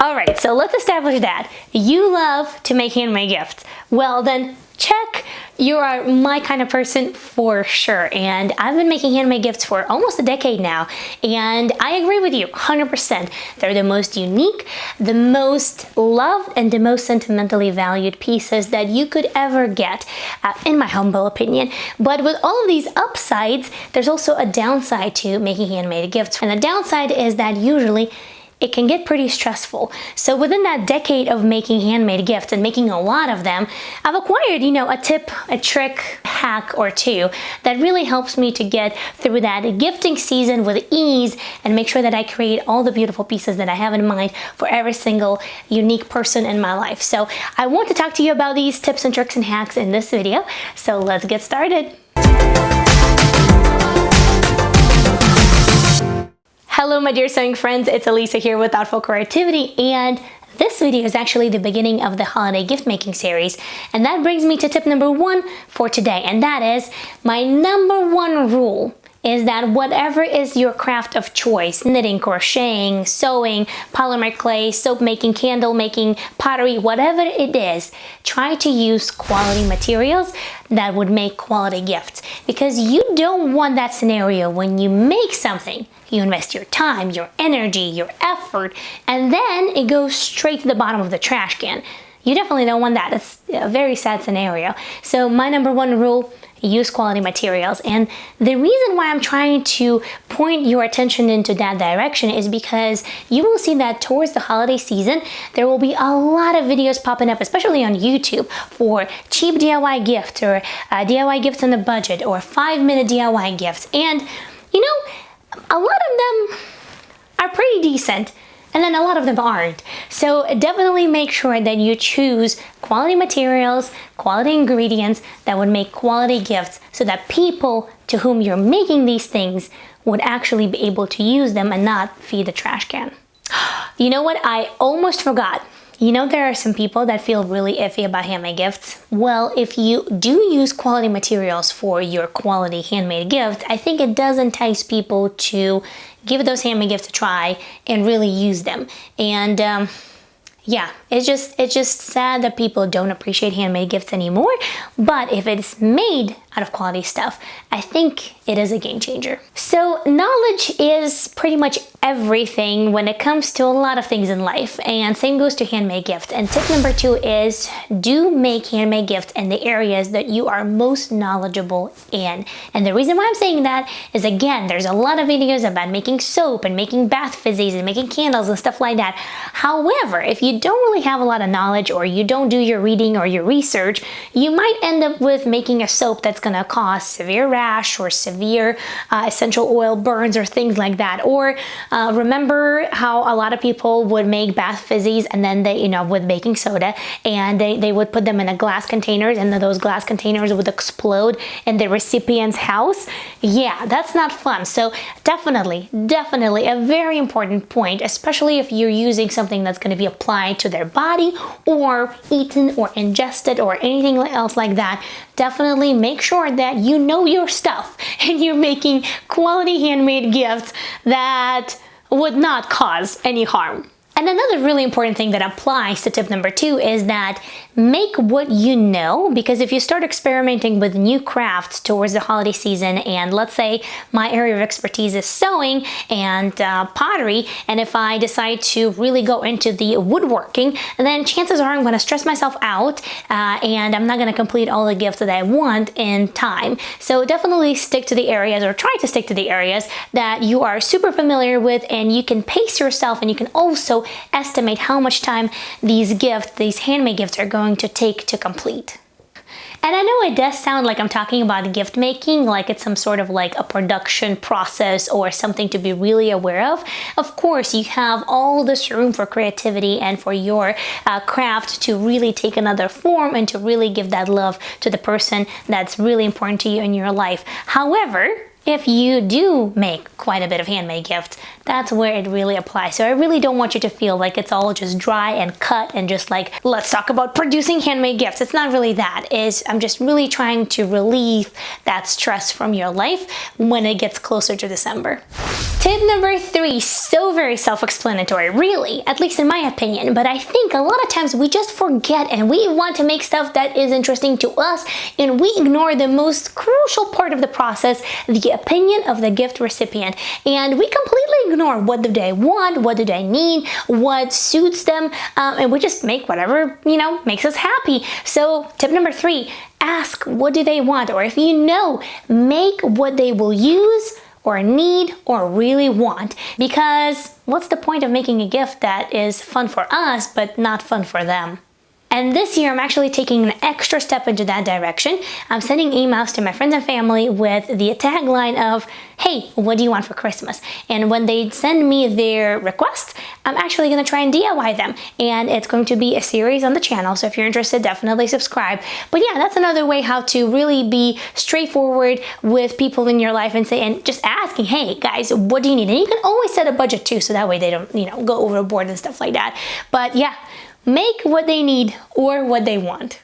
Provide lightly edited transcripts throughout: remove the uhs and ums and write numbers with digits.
All right, so let's establish that you love to make handmade gifts. Well then, check. You are my kind of person for sure. And I've been making handmade gifts for almost a decade now. And I agree with you 100%. They're the most unique, the most loved, and the most sentimentally valued pieces that you could ever get, in my humble opinion. But with all of these upsides, there's also a downside to making handmade gifts. And the downside is that usually it can get pretty stressful. So within that decade of making handmade gifts and making a lot of them, I've acquired, a tip, a trick, hack or two that really helps me to get through that gifting season with ease and make sure that I create all the beautiful pieces that I have in mind for every single unique person in my life. So I want to talk to you about these tips and tricks and hacks in this video. So let's get started. Hello my dear sewing friends, it's Elisa here with Thoughtful Creativity, and this video is actually the beginning of the holiday gift making series. And that brings me to tip number 1 for today, and that is my number 1 rule is that whatever is your craft of choice, knitting, crocheting, sewing, polymer clay, soap making, candle making, pottery, whatever it is, try to use quality materials that would make quality gifts. Because you don't want that scenario when you make something, you invest your time, your energy, your effort, and then it goes straight to the bottom of the trash can. You definitely don't want that. It's a very sad scenario. So my number 1 rule, use quality materials. And the reason why I'm trying to point your attention into that direction is because you will see that towards the holiday season, there will be a lot of videos popping up, especially on YouTube, for cheap DIY gifts or DIY gifts on a budget or 5-minute DIY gifts. And a lot of them are pretty decent, and then a lot of them aren't. So definitely make sure that you choose quality materials, quality ingredients that would make quality gifts so that people to whom you're making these things would actually be able to use them and not feed the trash can. You know what? I almost forgot. There are some people that feel really iffy about handmade gifts. Well, if you do use quality materials for your quality handmade gift, I think it does entice people to give those handmade gifts a try and really use them. And yeah, it's just sad that people don't appreciate handmade gifts anymore. But if it's made out of quality stuff, I think it is a game changer. So knowledge is pretty much everything when it comes to a lot of things in life, and same goes to handmade gifts. And tip number 2 is do make handmade gifts in the areas that you are most knowledgeable in. And the reason why I'm saying that is, again, there's a lot of videos about making soap and making bath fizzies and making candles and stuff like that. However, if you don't really have a lot of knowledge, or you don't do your reading or your research, you might end up with making a soap that's gonna cause severe rash or severe essential oil burns or things like that. Or remember how a lot of people would make bath fizzies and then they, with baking soda, and they would put them in a glass containers, and then those glass containers would explode in the recipient's house? Yeah, that's not fun. So definitely a very important point, especially if you're using something that's going to be applied to their body or eaten or ingested or anything else like that. Definitely make sure that you know your stuff and you're making quality handmade gifts that would not cause any harm. And another really important thing that applies to tip number 2 is that make what you know, because if you start experimenting with new crafts towards the holiday season, and let's say my area of expertise is sewing and pottery, and if I decide to really go into the woodworking, then chances are I'm going to stress myself out and I'm not going to complete all the gifts that I want in time. So definitely stick to the areas, or try to stick to the areas that you are super familiar with, and you can pace yourself, and you can also estimate how much time these handmade gifts are going to take to complete. And I know it does sound like I'm talking about gift making, like it's some sort of like a production process or something to be really aware of. Of course, you have all this room for creativity and for your craft to really take another form and to really give that love to the person that's really important to you in your life. However, if you do make quite a bit of handmade gifts, that's where it really applies. So I really don't want you to feel like it's all just dry and cut and just like, let's talk about producing handmade gifts. It's not really that. I'm just really trying to relieve that stress from your life when it gets closer to December. Tip number 3, so very self-explanatory, really, at least in my opinion, but I think a lot of times we just forget and we want to make stuff that is interesting to us and we ignore the most crucial part of the process, the opinion of the gift recipient. And we completely ignore what do they want, what do they need, what suits them, and we just make whatever, makes us happy. So tip number 3, ask what do they want, or if you know, make what they will use or need or really want, because what's the point of making a gift that is fun for us but not fun for them? And this year, I'm actually taking an extra step into that direction. I'm sending emails to my friends and family with the tagline of, hey, what do you want for Christmas? And when they send me their requests, I'm actually gonna try and DIY them. And it's going to be a series on the channel, so if you're interested, definitely subscribe. But yeah, that's another way how to really be straightforward with people in your life and just asking, hey guys, what do you need? And you can always set a budget too, so that way they don't, go overboard and stuff like that. But yeah, make what they need or what they want.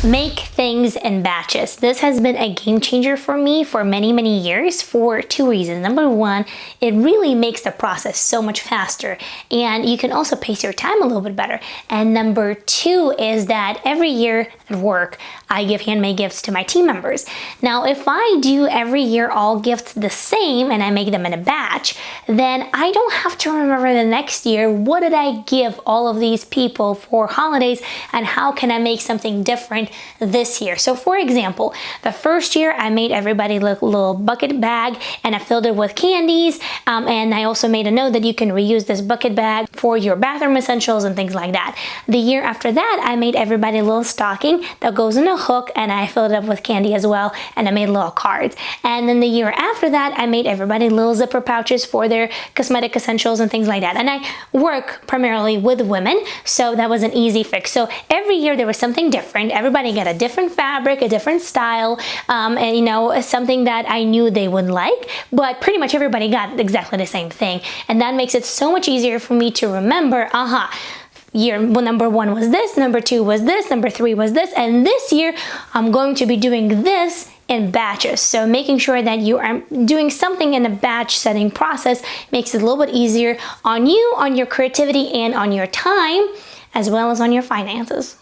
Make things in batches. This has been a game changer for me for many, many years for 2 reasons. Number 1, it really makes the process so much faster, and you can also pace your time a little bit better. And number 2 is that every year at work, I give handmade gifts to my team members. Now, if I do every year all gifts the same and I make them in a batch, then I don't have to remember the next year, what did I give all of these people for holidays and how can I make something different this year. So for example, the first year I made everybody a little bucket bag and I filled it with candies, and I also made a note that you can reuse this bucket bag for your bathroom essentials and things like that. The year after that, I made everybody a little stocking that goes in a hook and I filled it up with candy as well, and I made little cards. And then the year after that, I made everybody little zipper pouches for their cosmetic essentials and things like that. And I work primarily with women, so that was an easy fix. So every year there was something different. Everybody got a different fabric, a different style, and something that I knew they would like, but pretty much everybody got exactly the same thing. And that makes it so much easier for me to remember, year number 1 was this, number 2 was this, number 3 was this, and this year I'm going to be doing this in batches. So making sure that you are doing something in a batch setting process makes it a little bit easier on you, on your creativity, and on your time, as well as on your finances.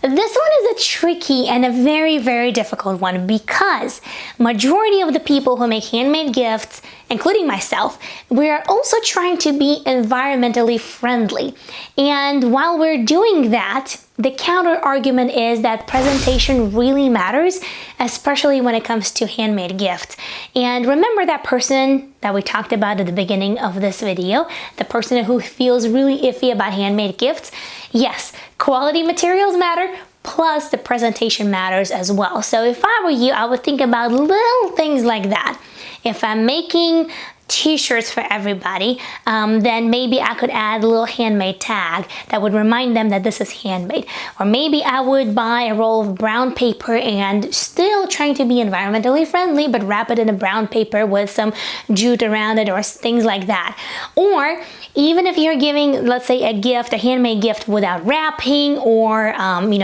This one is a tricky and a very, very difficult one because majority of the people who make handmade gifts, including myself, we are also trying to be environmentally friendly. And while we're doing that, the counter argument is that presentation really matters, especially when it comes to handmade gifts. And remember that person that we talked about at the beginning of this video, the person who feels really iffy about handmade gifts? Yes, quality materials matter, plus the presentation matters as well. So if I were you, I would think about little things like that. If I'm making t-shirts for everybody, then maybe I could add a little handmade tag that would remind them that this is handmade. Or maybe I would buy a roll of brown paper and still trying to be environmentally friendly, but wrap it in a brown paper with some jute around it or things like that. Or even if you're giving, let's say, a gift, a handmade gift without wrapping or,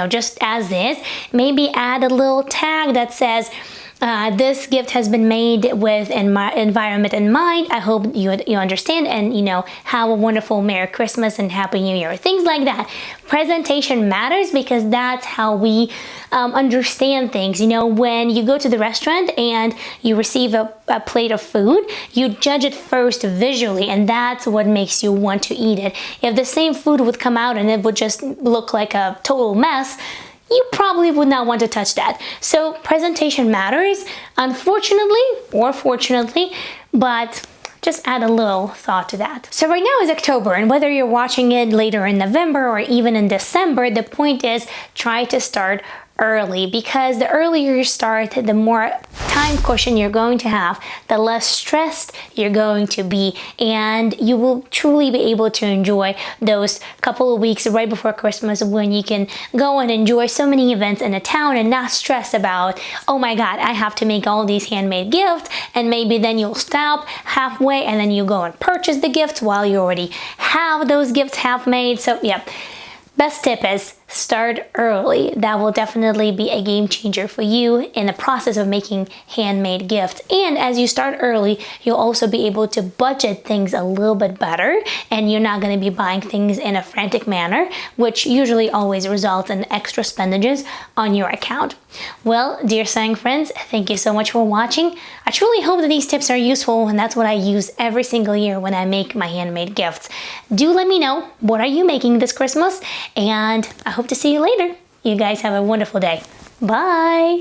just as is, maybe add a little tag that says, this gift has been made with environment in mind. I hope you understand and have a wonderful Merry Christmas and Happy New Year. Things like that. Presentation matters because that's how we understand things. When you go to the restaurant and you receive a plate of food, you judge it first visually, and that's what makes you want to eat it. If the same food would come out and it would just look like a total mess, you probably would not want to touch that. So presentation matters, unfortunately or fortunately, but just add a little thought to that. So right now is October, and whether you're watching it later in November or even in December, the point is try to start early, because the earlier you start, the more time cushion you're going to have, the less stressed you're going to be, and you will truly be able to enjoy those couple of weeks right before Christmas when you can go and enjoy so many events in a town and not stress about, oh my God, I have to make all these handmade gifts, and maybe then you'll stop halfway and then you go and purchase the gifts while you already have those gifts half made. So yeah. Best tip is start early. That will definitely be a game changer for you in the process of making handmade gifts. And as you start early, you'll also be able to budget things a little bit better, and you're not going to be buying things in a frantic manner, which usually always results in extra expenditures on your account. Well, dear sewing friends, thank you so much for watching. I truly hope that these tips are useful, and that's what I use every single year when I make my handmade gifts. Do let me know, what are you making this Christmas? And I hope to see you later. You guys have a wonderful day. Bye!